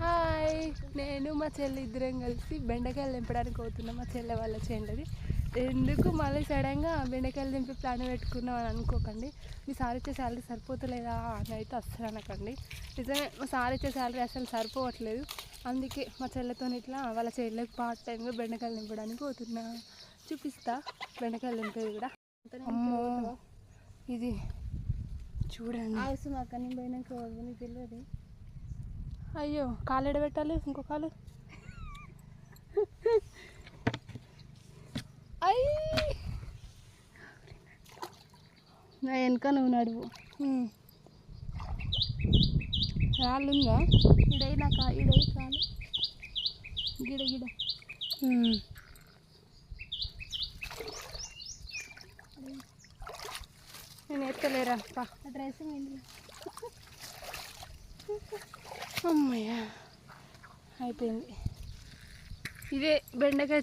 Hi, నేను మా చెల్లి ఇద్దరం కలిసి బెండకాయలు దింపడానికి పోతున్నాం. మా చెల్లె వాళ్ళ చేనులది. ఎందుకు మళ్ళీ సడన్గా బెండకాయలు దింపే ప్లాన్ పెట్టుకున్నాం అని అనుకోకండి. మీ సార్ ఇచ్చే శాలరీ సరిపోతలేదా అని అయితే అస్సలు అనకండి. నిజమే, మా సార్ ఇచ్చే శాలరీ అసలు సరిపోవట్లేదు. అందుకే మా చెల్లెతో ఇట్లా వాళ్ళ చెల్లెకి పార్ట్ టైంగా బెండకాయలు దింపడానికి పోతున్నా. చూపిస్తా బెండకాయలు దింపేది కూడా. అమ్మో, ఇది చూడండి. అవసరం అక్క, నేను పోయినాక నీకు తెలియదు. అయ్యో, కాలు ఎడబెట్టాలి, ఇంకో కాలు. అయ్యి నా వెనక నువ్వు నడువు. రాళ్ళుందా ఇడై నాకు ఇడై కాలు గిడ గిడ. నేను ఎత్తలేరా పా. డ్రెస్ ఏంటి? అమ్మయ్య, అయిపోయింది. ఇదే బెండకాయ